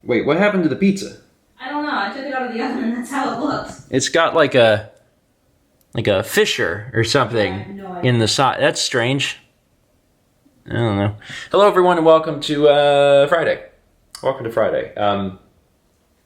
Wait, what happened to the pizza? I don't know. I took it out of the oven and that's how it looks. It's got like a fissure or something in the side. That's strange. I don't know. Hello, everyone, and welcome to Friday. Welcome to Friday.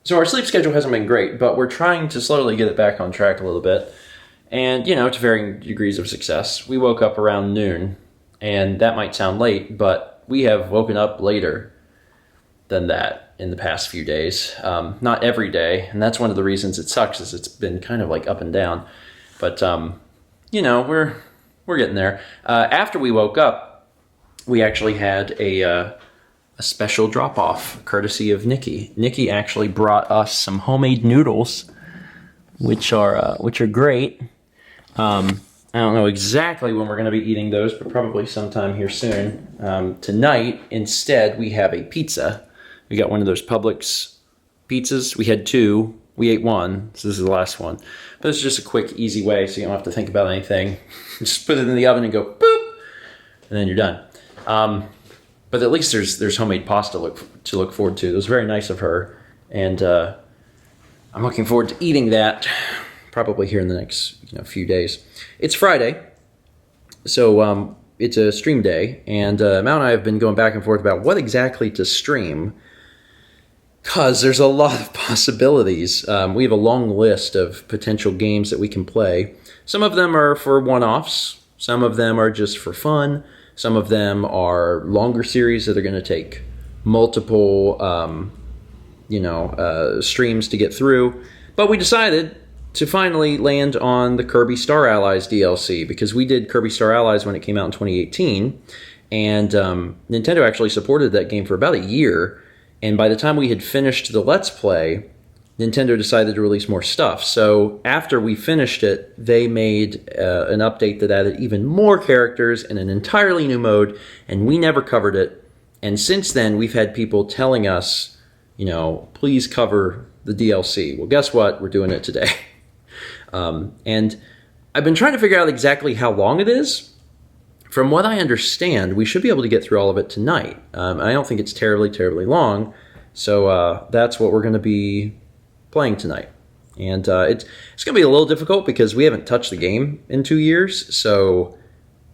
So our sleep schedule hasn't been great, but we're trying to slowly get it back on track a little bit. And, you know, to varying degrees of success. We woke up around noon, and that might sound late, but we have woken up later than that in the past few days. Not every day, and that's one of the reasons it sucks, is it's been kind of like up and down. But, you know, we're getting there. After we woke up, we actually had a special drop-off, courtesy of Nikki. Nikki actually brought us some homemade noodles, which are great. I don't know exactly when we're going to be eating those, but probably sometime here soon. Tonight, instead, we have a pizza. We got one of those Publix pizzas. We had two. We ate one, so this is the last one. But it's just a quick, easy way, so you don't have to think about anything. Just put it in the oven and go boop, and then you're done. But at least there's homemade pasta to look forward to. It was very nice of her, and I'm looking forward to eating that probably here in the next few days. It's Friday, so it's a stream day, and Mount and I have been going back and forth about what exactly to stream, because there's a lot of possibilities. We have a long list of potential games that we can play. Some of them are for one-offs. Some of them are just for fun. Some of them are longer series that are going to take multiple, streams to get through. But we decided to finally land on the Kirby Star Allies DLC, because we did Kirby Star Allies when it came out in 2018, and Nintendo actually supported that game for about a year. And by the time we had finished the Let's Play, Nintendo decided to release more stuff. So after we finished it, they made an update that added even more characters and an entirely new mode, and we never covered it. And since then, we've had people telling us, please cover the DLC. Well, guess what? We're doing it today. And I've been trying to figure out exactly how long it is. From what I understand, we should be able to get through all of it tonight. I don't think it's terribly long. So that's what we're going to be playing tonight. And it's going to be a little difficult because we haven't touched the game in 2 years. So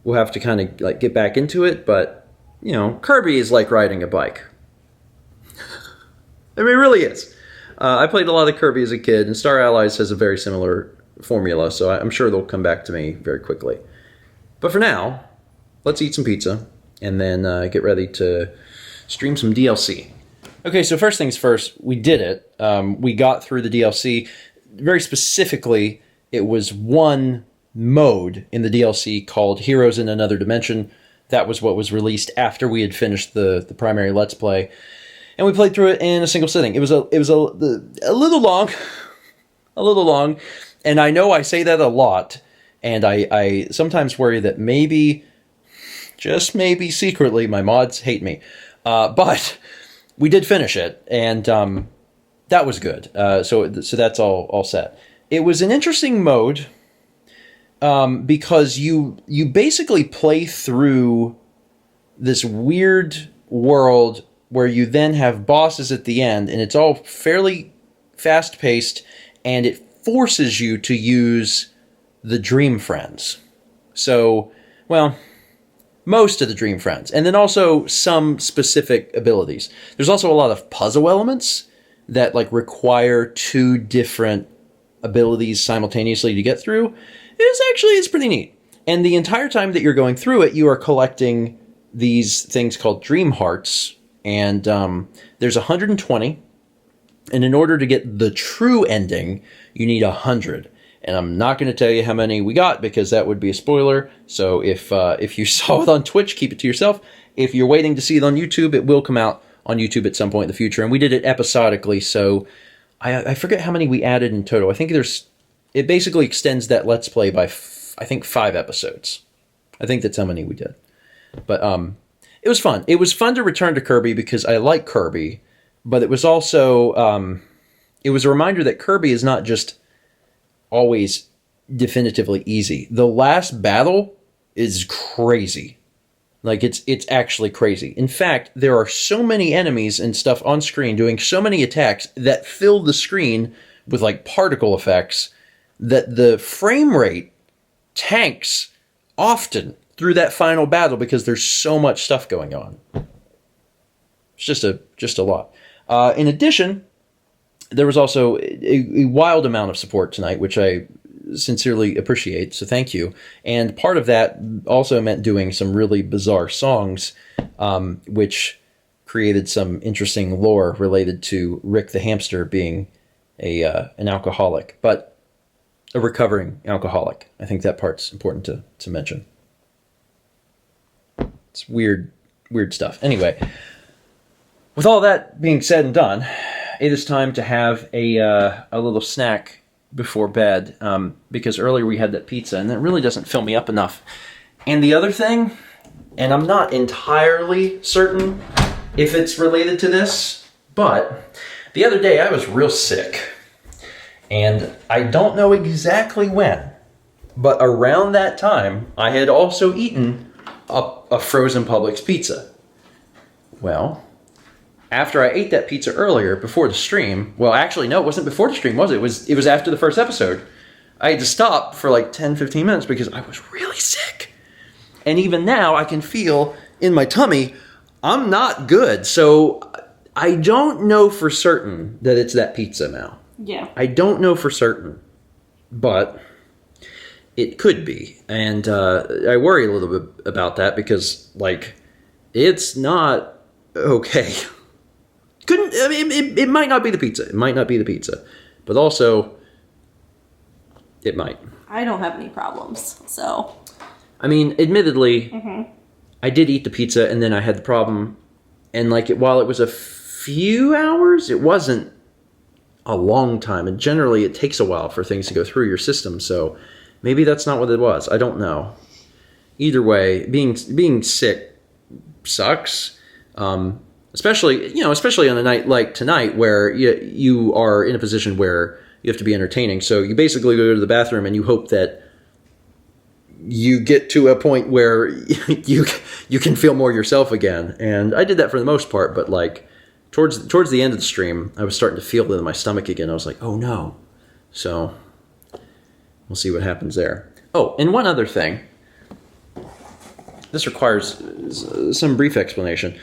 we'll have to kind of get back into it. But, Kirby is like riding a bike. I mean, it really is. I played a lot of Kirby as a kid, and Star Allies has a very similar formula, so I'm sure they'll come back to me very quickly. But for now, let's eat some pizza, and then get ready to stream some DLC. Okay, so first things first, we did it. We got through the DLC. Very specifically, it was one mode in the DLC called Heroes in Another Dimension. That was what was released after we had finished the primary Let's Play. And we played through it in a single sitting. It was a little long, and I know I say that a lot, and I sometimes worry that maybe, just maybe secretly, my mods hate me. But we did finish it, and that was good. So that's all set. It was an interesting mode because you basically play through this weird world where you then have bosses at the end, and it's all fairly fast-paced, and it forces you to use the Dream Friends. So, well, most of the Dream Friends, and then also some specific abilities. There's also a lot of puzzle elements that require two different abilities simultaneously to get through. It's pretty neat. And the entire time that you're going through it, you are collecting these things called Dream Hearts. And there's 120, and in order to get the true ending, you need 100. And I'm not going to tell you how many we got because that would be a spoiler. So if you saw it on Twitch, keep it to yourself. If you're waiting to see it on YouTube, it will come out on YouTube at some point in the future. And we did it episodically, so I forget how many we added in total. I think it basically extends that Let's Play by, I think, 5 episodes. I think that's how many we did. But it was fun. It was fun to return to Kirby because I like Kirby, but it was also, it was a reminder that Kirby is not just always definitively easy. The last battle is crazy. Like, it's actually crazy. In fact, there are so many enemies and stuff on screen doing so many attacks that fill the screen with, like, particle effects that the frame rate tanks often through that final battle because there's so much stuff going on. It's just a lot. In addition, there was also a wild amount of support tonight, which I sincerely appreciate, so thank you. And part of that also meant doing some really bizarre songs, which created some interesting lore related to Rick the hamster being an alcoholic, but a recovering alcoholic. I think that part's important to mention. It's weird stuff. Anyway, with all that being said and done, it is time to have a little snack before bed, because earlier we had that pizza, and that really doesn't fill me up enough. And the other thing, and I'm not entirely certain if it's related to this, but the other day I was real sick. And I don't know exactly when, but around that time, I had also eaten a frozen Publix pizza. Well, after I ate that pizza earlier, before the stream, well, actually, no, it wasn't before the stream, was it? It was after the first episode. I had to stop for like 10, 15 minutes because I was really sick. And even now, I can feel in my tummy, I'm not good. So I don't know for certain that it's that pizza now. Yeah. I don't know for certain, but it could be. And I worry a little bit about that because, like, it's not okay. It might not be the pizza. It might not be the pizza. But also, it might. I don't have any problems, so. I mean, admittedly, I did eat the pizza and then I had the problem. And, like, while it was a few hours, it wasn't a long time. And generally, it takes a while for things to go through your system. So maybe that's not what it was. I don't know. Either way, being sick sucks. Especially on a night like tonight where you are in a position where you have to be entertaining. So you basically go to the bathroom and you hope that you get to a point where you can feel more yourself again. And I did that for the most part, but like towards the end of the stream, I was starting to feel it in my stomach again. I was like, oh no. So we'll see what happens there. Oh, and one other thing. This requires some brief explanation.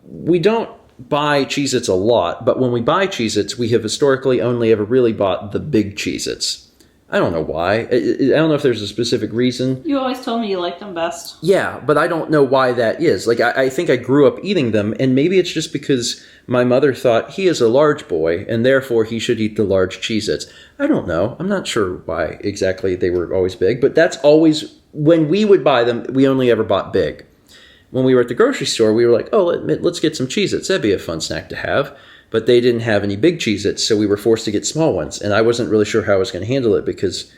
We don't buy Cheez-Its a lot, but when we buy Cheez-Its, we have historically only ever really bought the Big Cheez-Its. I don't know why. I don't know if there's a specific reason. You always told me you liked them best. Yeah, but I don't know why that is. Like, I think I grew up eating them, and maybe it's just because my mother thought he is a large boy, and therefore he should eat the large Cheez-Its. I don't know. I'm not sure why exactly they were always big, but that's always, when we would buy them, we only ever bought big. When we were at the grocery store, we were like, oh, let's get some Cheez-Its. That'd be a fun snack to have. But they didn't have any big Cheez-Its, so we were forced to get small ones. And I wasn't really sure how I was going to handle it because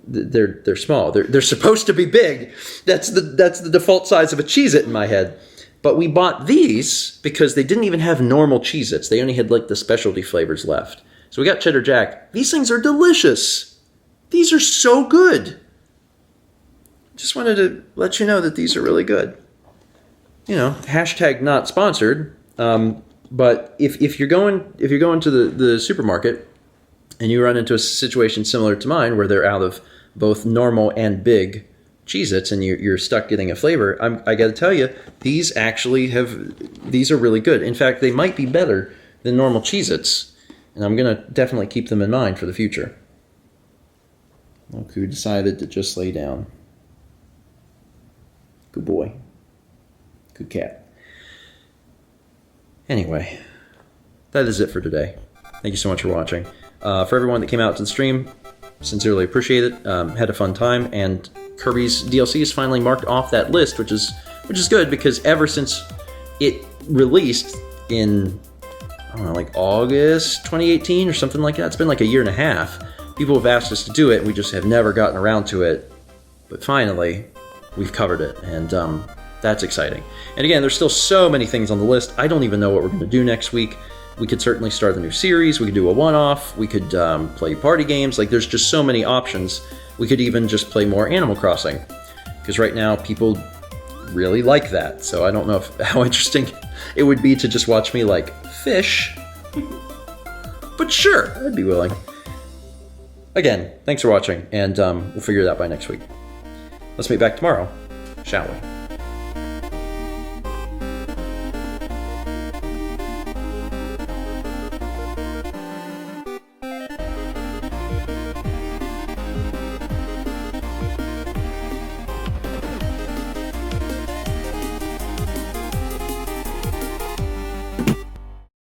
they're small. They're supposed to be big. That's the default size of a Cheez-It in my head. But we bought these because they didn't even have normal Cheez-Its. They only had like the specialty flavors left. So we got Cheddar Jack. These things are delicious. These are so good. Just wanted to let you know that these are really good. You know, hashtag not sponsored. But if you're going to the supermarket and you run into a situation similar to mine where they're out of both normal and big Cheez-Its and you're stuck getting a flavor, I got to tell you, these are really good. In fact, they might be better than normal Cheez-Its, and I'm going to definitely keep them in mind for the future. Look who decided to just lay down. Good boy. Good cat. Anyway, that is it for today. Thank you so much for watching. For everyone that came out to the stream, sincerely appreciate it. Had a fun time, and Kirby's DLC is finally marked off that list, which is good because ever since it released in, I don't know, like August 2018 or something like that, it's been like a year and a half. People have asked us to do it, we just have never gotten around to it. But finally, we've covered it, and that's exciting. And again, there's still so many things on the list. I don't even know what we're going to do next week. We could certainly start a new series. We could do a one-off. We could play party games. Like, there's just so many options. We could even just play more Animal Crossing. Because right now, people really like that. So I don't know how interesting it would be to just watch me like fish. But sure, I'd be willing. Again, thanks for watching, and we'll figure it out by next week. Let's meet back tomorrow, shall we?